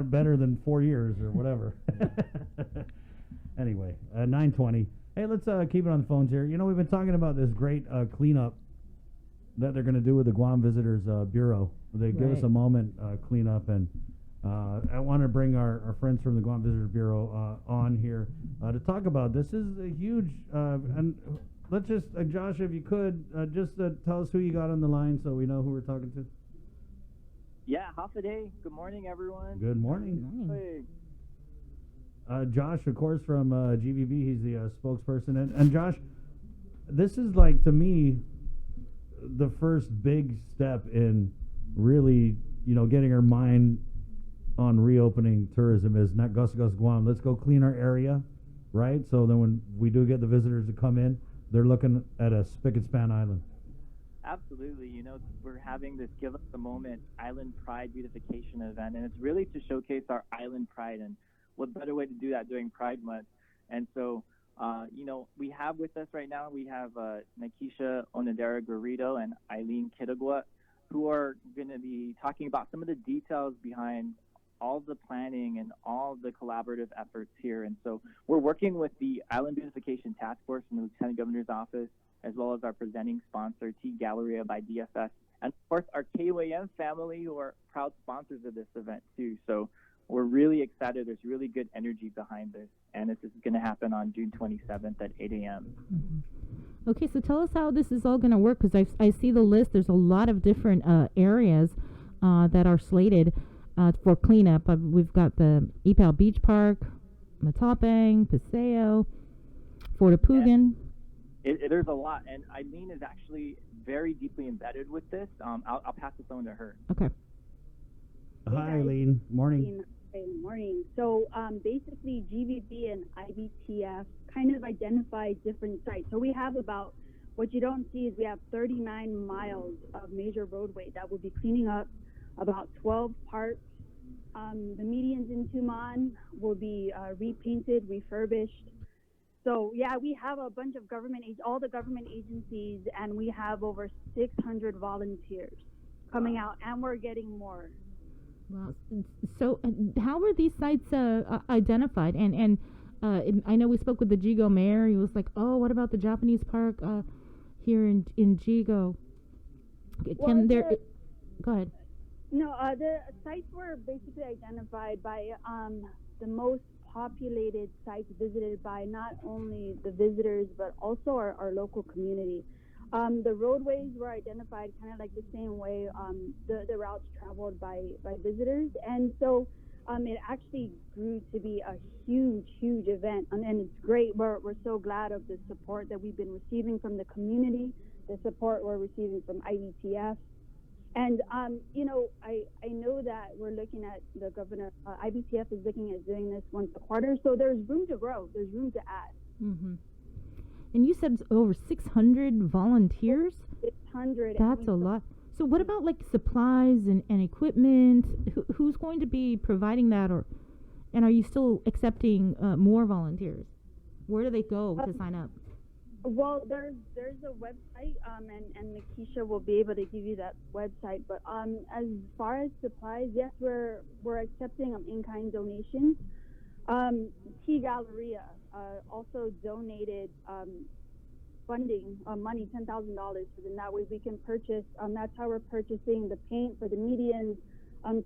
not better than 4 years or whatever. Anyway, 9:20. Hey, let's keep it on the phones here. You know, we've been talking about this great cleanup that they're going to do with the Guam Visitors Bureau. They give us a moment, clean up, and I want to bring our friends from the Guam Visitors Bureau on here to talk about this. This is a huge, and let's just, Josh, if you could, just tell us who you got on the line so we know who we're talking to. Yeah, half a day. Good morning, everyone. Good morning. Good morning. Josh, of course, from GVB. He's the spokesperson. And Josh, this is like, to me, the first big step in really, you know, getting our mind on reopening tourism is not Gus Guam. Let's go clean our area, right? So then when we do get the visitors to come in, they're looking at a spick and span island. Absolutely. You know, we're having this Give Us a Moment Island Pride Beautification event, and it's really to showcase our island pride. And what better way to do that during Pride Month? And so, you know, we have with us right now, we have Nakisha Onodera Garrido and Eileen Kitagwa, who are going to be talking about some of the details behind all the planning and all the collaborative efforts here. And so we're working with the Island Beautification Task Force from the Lieutenant Governor's Office, as well as our presenting sponsor, T Galleria by DFS, and of course our KUAM family, who are proud sponsors of this event too. So we're really excited. There's really good energy behind this, and this is going to happen on June 27th at 8 a.m. Mm-hmm. Okay, so tell us how this is all going to work, because I see the list. There's a lot of different areas that are slated for cleanup. We've got the Ipao Beach Park, Matapang, Paseo, Fort Apugan. There's a lot, and Eileen is actually very deeply embedded with this. I'll pass this on to her. Okay. Hi, Eileen. Morning. Hey, morning. So basically, GVB and IBTF kind of identify different sites. So we have about, what you don't see is we have 39 miles of major roadway that will be cleaning up, about 12 parks. The medians in Tuman will be repainted, refurbished. So yeah, we have a bunch of all the government agencies, and we have over 600 volunteers coming out, and we're getting more. Wow. So how were these sites identified? And I know we spoke with the Jigo mayor. He was like, "Oh, what about the Japanese park here in Jigo?" Go ahead. No, the sites were basically identified by the most populated sites visited by not only the visitors but also our local community. The roadways were identified kind of like the same way the routes traveled by visitors, and so it actually grew to be a huge event, and it's great. We're so glad of the support that we've been receiving from the community, the support we're receiving from IBTF. And, you know, I know that we're looking at the governor, IBTF is looking at doing this once a quarter, so there's room to grow, there's room to add. Mm-hmm. And you said over 600 volunteers? 600. That's a lot. So what about like supplies and equipment? Who's going to be providing that, and are you still accepting more volunteers? Where do they go to sign up? Well, there's a website, and Nakisha will be able to give you that website. But as far as supplies, yes, we're accepting in-kind donations. T Galleria also donated funding, money, $10,000 for them. That way we can purchase. That's how we're purchasing the paint for the medians,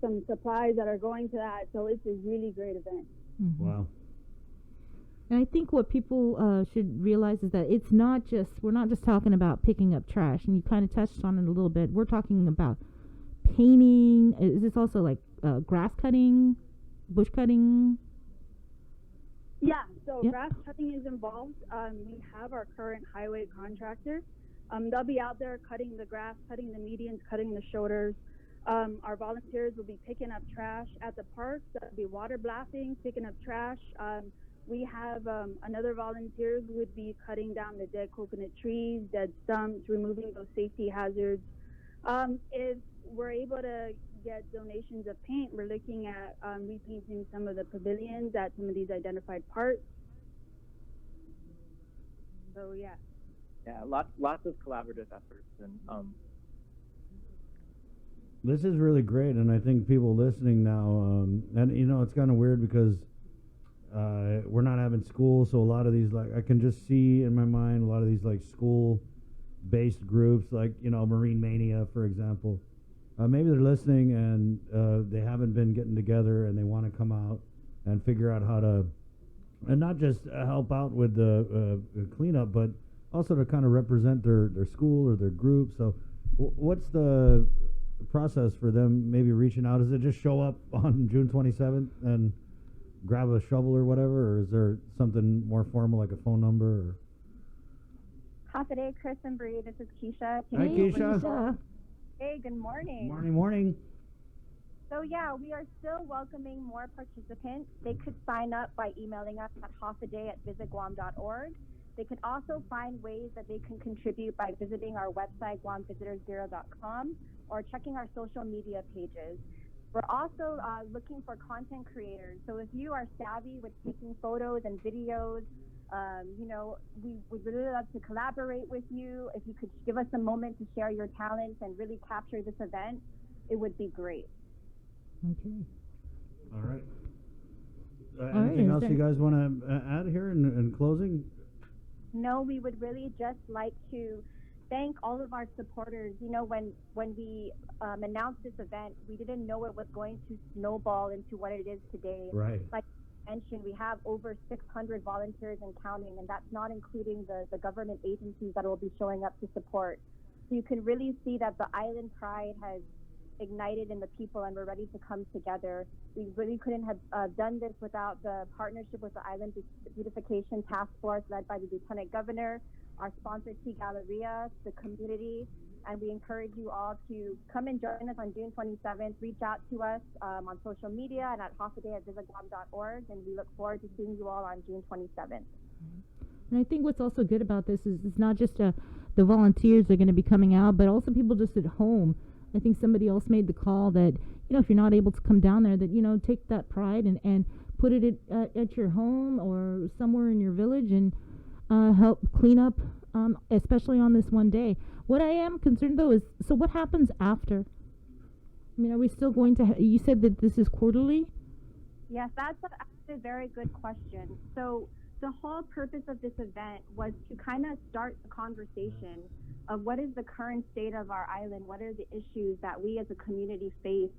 some supplies that are going to that. So it's a really great event. Mm-hmm. Wow. And I think what people should realize is that we're not just talking about picking up trash, and you kind of touched on it a little bit. We're talking about painting. Is this also like grass cutting, bush cutting? Yeah, so grass cutting is involved. We have our current highway contractor. They'll be out there cutting the grass, cutting the medians, cutting the shoulders. Our volunteers will be picking up trash at the parks. They'll be water blasting, picking up trash. We have another volunteer who would be cutting down the dead coconut trees, dead stumps, removing those safety hazards. If we're able to get donations of paint, we're looking at repainting some of the pavilions at some of these identified parks. So yeah. Yeah, lots of collaborative efforts, and This is really great, and I think people listening now, and it's kind of weird because we're not having school, so a lot of these, like, I can just see in my mind a lot of these like school-based groups, like Marine Mania, for example. Maybe they're listening and they haven't been getting together, and they want to come out and figure out how to, and not just help out with the cleanup, but also to kind of represent their school or their group. So, what's the process for them maybe reaching out? Is it just show up on June 27th and grab a shovel or whatever, or is there something more formal like a phone number? Or? Half a day, Chris and Bree. This is Keisha. Hi, Keisha. Hey, good morning. Morning. So yeah, we are still welcoming more participants. They could sign up by emailing us at halfaday@visitguam.org. They could also find ways that they can contribute by visiting our website, guamvisitorsbureau.com, or checking our social media pages. We're also looking for content creators. So if you are savvy with taking photos and videos, we would really love to collaborate with you. If you could give us a moment to share your talents and really capture this event, it would be great. Okay. All right. All Anything right, else you guys want to add here in closing? No, we would really just like to thank all of our supporters. When we announced this event, we didn't know it was going to snowball into what it is today. Right. Like I mentioned, we have over 600 volunteers and counting, and that's not including the government agencies that will be showing up to support. So you can really see that the Island Pride has ignited in the people, and we're ready to come together. We really couldn't have done this without the partnership with the Island Beautification Task Force led by the Lieutenant Governor, our sponsor T Galleria, the community, and we encourage you all to come and join us on June 27th. Reach out to us on social media and at halfaday@visitguam.org, and we look forward to seeing you all on June 27th. And I think what's also good about this is it's not just the volunteers that are going to be coming out, but also people just at home. I think somebody else made the call that, if you're not able to come down there, that, take that pride and put it at your home or somewhere in your village and help clean up, especially on this one day. What I am concerned, though, is, so what happens after? I mean, are we still going to, you said that this is quarterly? Yes, that's actually a very good question. So the whole purpose of this event was to kind of start the conversation of what is the current state of our island, what are the issues that we as a community face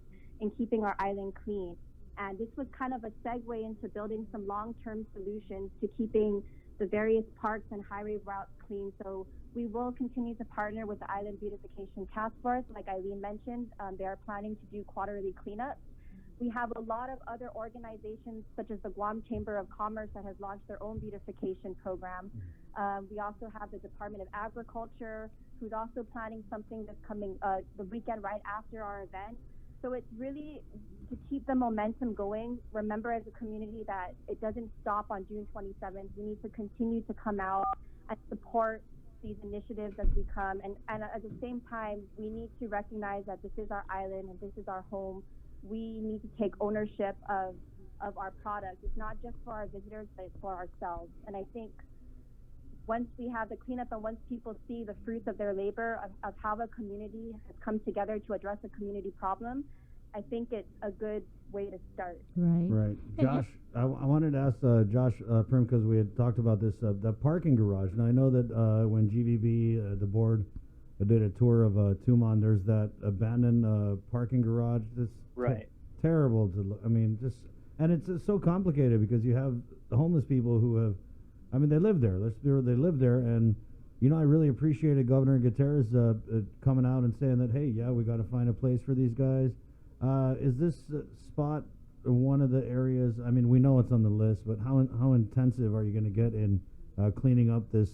in keeping our island clean. And this was kind of a segue into building some long-term solutions to keeping the various parks and highway routes clean. So we will continue to partner with the Island Beautification Task Force. Like Eileen mentioned, they are planning to do quarterly cleanups. We have a lot of other organizations, such as the Guam Chamber of Commerce, that has launched their own beautification program. We also have the Department of Agriculture, who's also planning something that's coming the weekend right after our event. So it's really to keep the momentum going. Remember, as a community, that it doesn't stop on June 27th. We need to continue to come out and support these initiatives as we come. And at the same time, we need to recognize that this is our island and this is our home. We need to take ownership of our product. It's not just for our visitors, but it's for ourselves. And I think once we have the cleanup and once people see the fruits of their labor, of how a community has come together to address a community problem, I think it's a good way to start. Right. Josh, I wanted to ask Josh Prim, because we had talked about this, the parking garage. And I know that when GVB, the board, did a tour of Tumon, there's that abandoned parking garage that's terrible to look. I mean, and it's so complicated because you have the homeless people who have, they live there. They live there, and I really appreciated Governor Gutierrez coming out and saying that, hey, yeah, we got to find a place for these guys. Is this spot one of the areas? I mean, we know it's on the list, but how intensive are you going to get in cleaning up this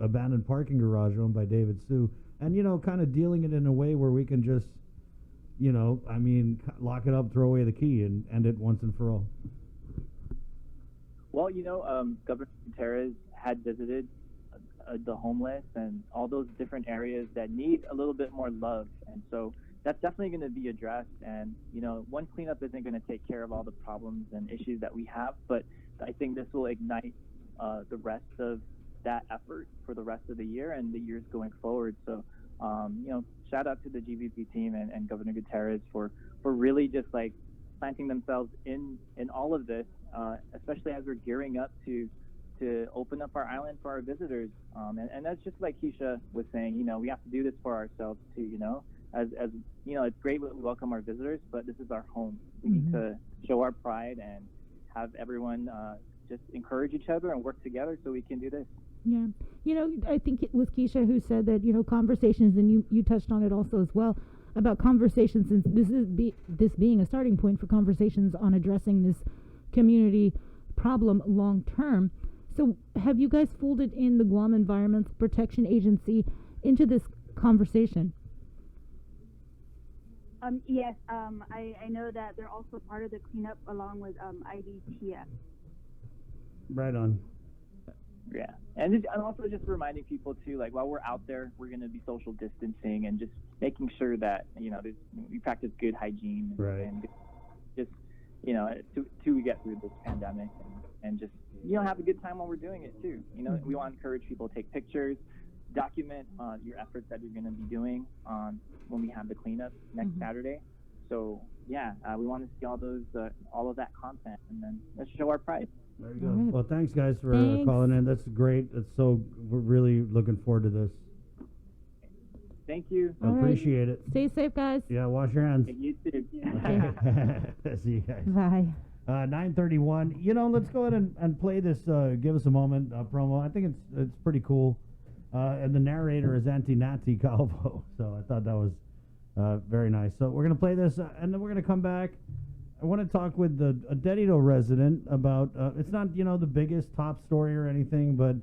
abandoned parking garage owned by David Sue, and kind of dealing it in a way where we can just, lock it up, throw away the key, and end it once and for all? Well, Governor Gutierrez had visited the homeless and all those different areas that need a little bit more love, and so that's definitely going to be addressed. And one cleanup isn't going to take care of all the problems and issues that we have, but I think this will ignite the rest of that effort for the rest of the year and the years going forward. So shout out to the GVP team and Governor Gutierrez for really just like planting themselves in all of this, especially as we're gearing up to open up our island for our visitors. And that's just like Keisha was saying, you know, we have to do this for ourselves too, you know, as you know, it's great when we welcome our visitors, but this is our home. We need to show our pride and have everyone just encourage each other and work together so we can do this. Yeah. You know, I think it was Keisha who said that, you know, conversations, and you touched on it also as well, about conversations, and this being a starting point for conversations on addressing this community problem long term. So have you guys folded in the Guam Environmental Protection Agency into this conversation? Yes, I know that they're also part of the cleanup along with IDTF. Right on. Yeah, and also just reminding people too, like while we're out there, we're going to be social distancing and just making sure that, you know, we practice good hygiene and just, you know, till we get through this pandemic and just, you know, have a good time while we're doing it too. You know, we want to encourage people to take pictures, document your efforts that you're going to be doing when we have the cleanup next Saturday. So yeah, we want to see all of that content, and then let's show our pride. There you go. Right. Well, thanks guys for calling in. That's great. We're really looking forward to this. Thank you. Appreciate it. Stay safe, guys. Yeah, wash your hands. You too. See you guys. Bye. 9:31. You know, let's go ahead and play this. Give us a moment promo. I think it's pretty cool. And the narrator is Auntie Natty Calvo. So I thought that was very nice. So we're gonna play this, and then we're gonna come back. I want to talk with a Dedito resident about, it's not, you know, the biggest top story or anything, but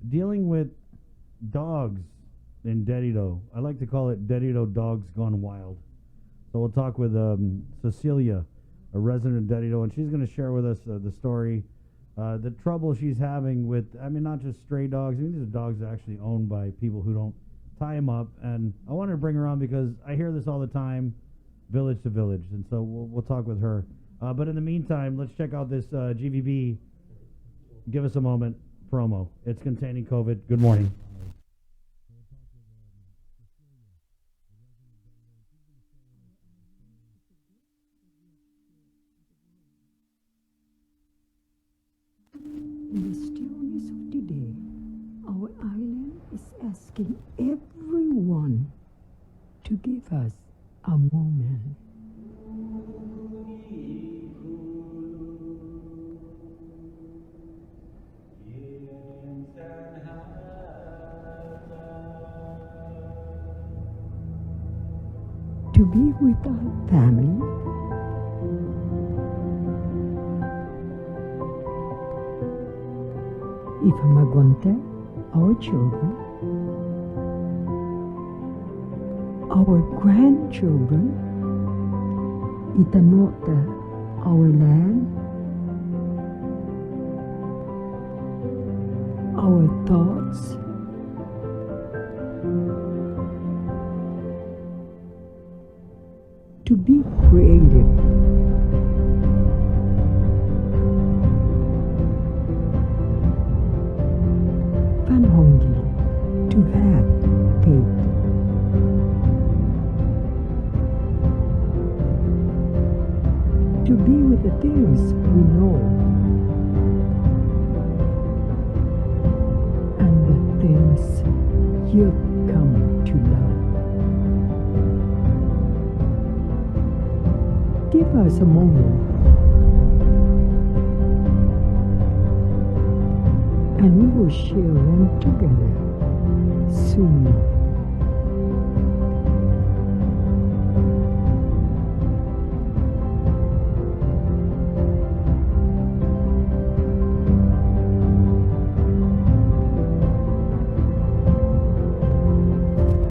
dealing with dogs in Dedito. I like to call it Dedito Dogs Gone Wild. So we'll talk with Cecilia, a resident of Dedito, and she's going to share with us the story, the trouble she's having with, I mean, not just stray dogs. I mean, these are dogs actually owned by people who don't tie them up. And I wanted to bring her on because I hear this all the time, village to village, and so we'll talk with her. But in the meantime, let's check out this GVB. Give us a moment promo. It's containing COVID. Good morning. In the stillness of the day, our island is asking everyone to give us a moment. To be with our family, if Magonte, our children, our grandchildren, Itanota, our land, our thoughts, to be creative. Panhongi, to have faith. To be with the things we know and the things you've come to love. Give us a moment, and we will share one together soon.